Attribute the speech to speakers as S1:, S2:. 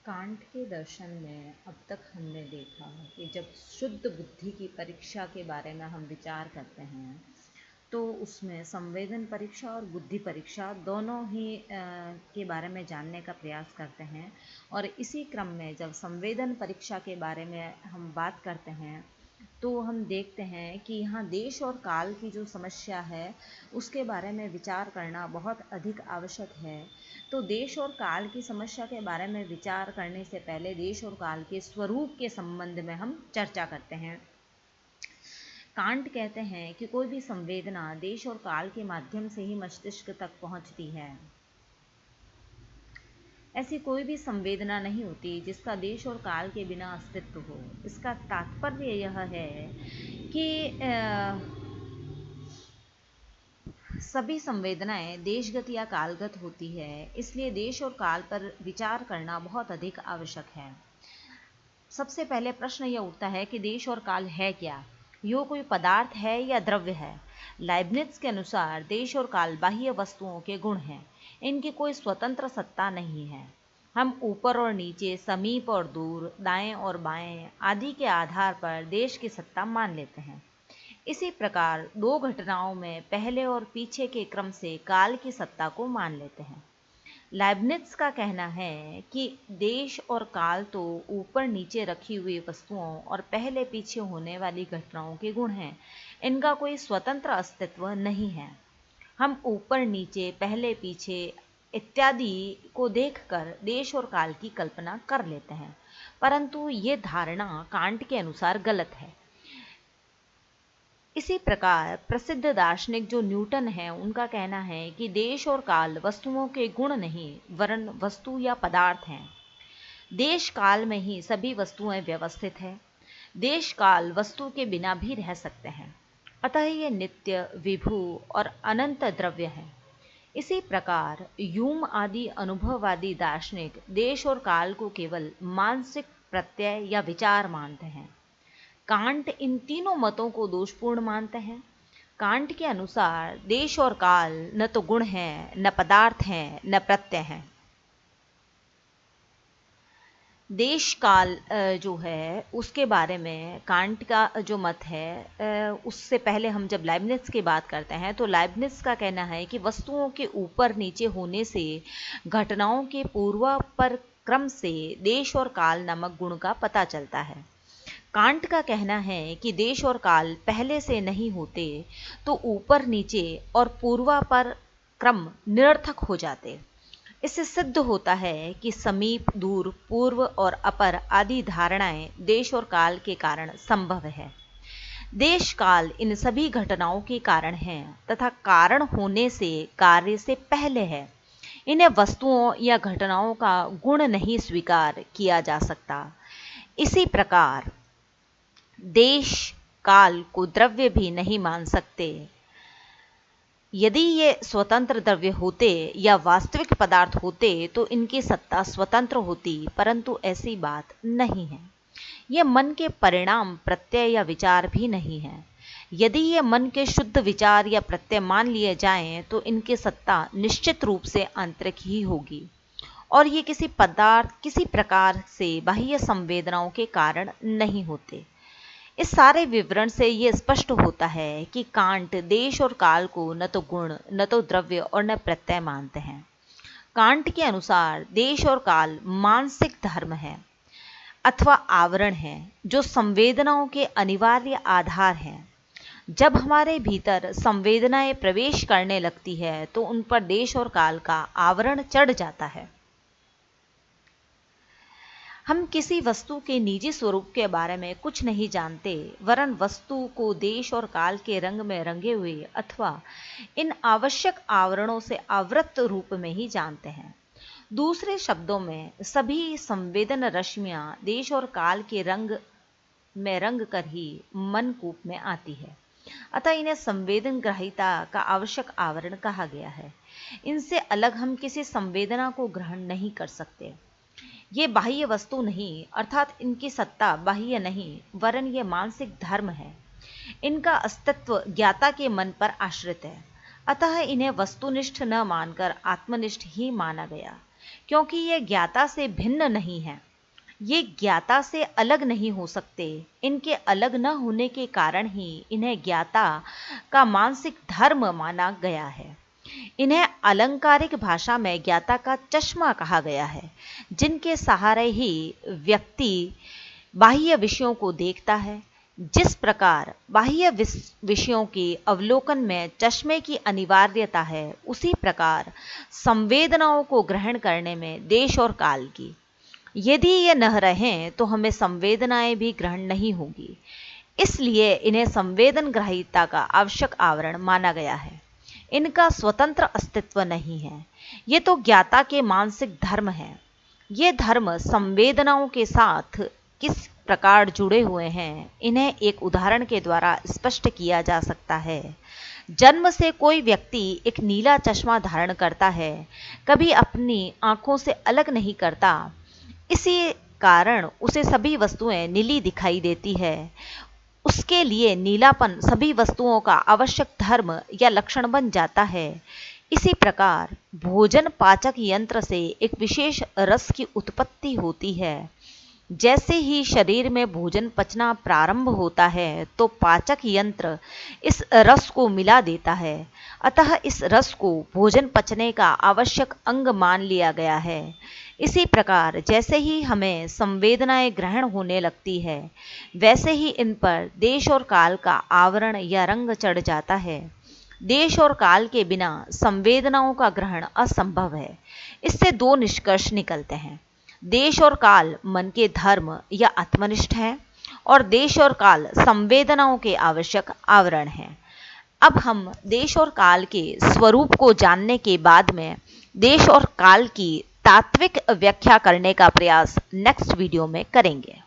S1: Can't के दर्शन में अब तक हमने देखा कि जब शुद्ध बुद्धि की परीक्षा के बारे में हम विचार करते हैं तो उसमें संवेदन परीक्षा और बुद्धि परीक्षा दोनों ही के बारे में जानने का प्रयास करते हैं। और इसी क्रम में जब संवेदन परीक्षा के बारे में हम बात करते हैं तो हम देखते हैं कि यहाँ देश और काल की जो समस्या है उसके बारे में विचार करना बहुत अधिक आवश्यक है। तो देश और काल की समस्या के बारे में विचार करने से पहले देश और काल के स्वरूप के संबंध में हम चर्चा करते हैं। कांट कहते हैं कि कोई भी संवेदना देश और काल के माध्यम से ही मस्तिष्क तक पहुंचती है। ऐसी कोई भी संवेदना नहीं होती जिसका देश और काल के बिना अस्तित्व हो। इसका तात्पर्य यह है कि सभी संवेदनाएं देशगत या कालगत होती है, इसलिए देश और काल पर विचार करना बहुत अधिक आवश्यक है। सबसे पहले प्रश्न यह उठता है कि देश और काल है क्या? यो कोई पदार्थ है या द्रव्य है? लाइब्निट्ज के अनुसार देश और काल बाह्य वस्तुओं के गुण हैं। इनकी कोई स्वतंत्र सत्ता नहीं है। हम ऊपर और नीचे, समीप और दूर, दाएं और बाएं आदि के आधार पर देश की सत्ता मान लेते हैं। इसी प्रकार दो घटनाओं में पहले और पीछे के क्रम से काल की सत्ता को मान लेते हैं। लाइब्निट्ज का कहना है कि देश और काल तो ऊपर नीचे रखी हुई वस्तुओं और पहले पीछे होने वाली घटनाओं के गुण हैं। इनका कोई स्वतंत्र अस्तित्व नहीं है। हम ऊपर नीचे, पहले पीछे इत्यादि को देखकर देश और काल की कल्पना कर लेते हैं, परंतु ये धारणा कांट के अनुसार गलत है। इसी प्रकार प्रसिद्ध दार्शनिक जो न्यूटन है, उनका कहना है कि देश और काल वस्तुओं के गुण नहीं वरन वस्तु या पदार्थ हैं। देश काल में ही सभी वस्तुएं व्यवस्थित है। देश काल वस्तु के बिना भी रह सकते हैं, अतः ये नित्य, विभु और अनंत द्रव्य है। इसी प्रकार यूम आदि अनुभववादी दार्शनिक देश और काल को केवल मानसिक प्रत्यय या विचार मानते हैं। कांट इन तीनों मतों को दोषपूर्ण मानते हैं। कांट के अनुसार देश और काल न तो गुण हैं, न पदार्थ हैं, न प्रत्यय हैं। देश काल जो है उसके बारे में कांट का जो मत है, उससे पहले हम जब लाइब्निट्ज की बात करते हैं तो लाइब्निट्ज का कहना है कि वस्तुओं के ऊपर नीचे होने से घटनाओं के पूर्वापर क्रम से देश और काल नामक गुण का पता चलता है। कांट का कहना है कि देश और काल पहले से नहीं होते तो ऊपर नीचे और पूर्वापर क्रम निरर्थक हो जाते। इससे सिद्ध होता है कि समीप, दूर, पूर्व और अपर आदि धारणाएं देश और काल के कारण संभव है। देश काल इन सभी घटनाओं के कारण हैं तथा कारण होने से कार्य से पहले है। इन्हें वस्तुओं या घटनाओं का गुण नहीं स्वीकार किया जा सकता। इसी प्रकार देश काल को द्रव्य भी नहीं मान सकते। यदि ये स्वतंत्र द्रव्य होते या वास्तविक पदार्थ होते तो इनकी सत्ता स्वतंत्र होती, परंतु ऐसी बात नहीं है। ये मन के परिणाम, प्रत्यय या विचार भी नहीं है। यदि ये मन के शुद्ध विचार या प्रत्यय मान लिए जाएं तो इनकी सत्ता निश्चित रूप से आंतरिक ही होगी और ये किसी पदार्थ, किसी प्रकार से बाह्य संवेदनाओं के कारण नहीं होते। इस सारे विवरण से ये स्पष्ट होता है कि कांट देश और काल को न तो गुण, न तो द्रव्य और न प्रत्यय मानते हैं। कांट के अनुसार देश और काल मानसिक धर्म है अथवा आवरण है जो संवेदनाओं के अनिवार्य आधार हैं। जब हमारे भीतर संवेदनाएं प्रवेश करने लगती है तो उन पर देश और काल का आवरण चढ़ जाता है। हम किसी वस्तु के निजी स्वरूप के बारे में कुछ नहीं जानते, वरन वस्तु को देश और काल के रंग में रंगे हुए अथवा इन आवश्यक आवरणों से आवृत रूप में ही जानते हैं। दूसरे शब्दों में सभी संवेदन रश्मियां देश और काल के रंग में रंग कर ही मन कूप में आती है, अतः इन्हें संवेदन ग्राहिता का आवश्यक आवरण कहा गया है। इनसे अलग हम किसी संवेदना को ग्रहण नहीं कर सकते। ये बाह्य वस्तु नहीं, अर्थात इनकी सत्ता बाह्य नहीं वरन ये मानसिक धर्म है। इनका अस्तित्व ज्ञाता के मन पर आश्रित है, अतः इन्हें वस्तुनिष्ठ न मानकर आत्मनिष्ठ ही माना गया। क्योंकि ये ज्ञाता से भिन्न नहीं है। ये ज्ञाता से अलग नहीं हो सकते। इनके अलग न होने के कारण ही इन्हें ज्ञाता का मानसिक धर्म माना गया है। इन्हें अलंकारिक भाषा में ज्ञाता का चश्मा कहा गया है, जिनके सहारे ही व्यक्ति बाह्य विषयों को देखता है। जिस प्रकार बाह्य विषयों के अवलोकन में चश्मे की अनिवार्यता है, उसी प्रकार संवेदनाओं को ग्रहण करने में देश और काल की। यदि ये न रहें तो हमें संवेदनाएं भी ग्रहण नहीं होगी। इसलिए इन्हें संवेदन ग्राह्यता का आवश्यक आवरण माना गया है। इनका स्वतंत्र अस्तित्व नहीं है। ये तो ज्ञाता के मानसिक धर्म है। ये धर्म संवेदनाओं के साथ किस प्रकार जुड़े हुए हैं, इन्हें एक उदाहरण के द्वारा स्पष्ट किया जा सकता है। जन्म से कोई व्यक्ति एक नीला चश्मा धारण करता है, कभी अपनी आंखों से अलग नहीं करता। इसी कारण उसे सभी वस्तुएं नीली दिखाई देती है। उसके लिए नीलापन सभी वस्तुओं का आवश्यक धर्म या लक्षण बन जाता है। इसी प्रकार भोजन पाचक यंत्र से एक विशेष रस की उत्पत्ति होती है। जैसे ही शरीर में भोजन पचना प्रारंभ होता है, तो पाचक यंत्र इस रस को मिला देता है। अतः इस रस को भोजन पचने का आवश्यक अंग मान लिया गया है। इसी प्रकार जैसे ही हमें संवेदनाएं ग्रहण होने लगती है, वैसे ही इन पर देश और काल का आवरण या रंग चढ़ जाता है। देश और काल के बिना संवेदनाओं का ग्रहण असंभव है। इससे दो निष्कर्ष निकलते हैं। देश और काल मन के धर्म या आत्मनिष्ठ है, और देश और काल संवेदनाओं के आवश्यक आवरण हैं। अब हम देश और काल के स्वरूप को जानने के बाद में देश और काल की तात्विक व्याख्या करने का प्रयास नेक्स्ट वीडियो में करेंगे।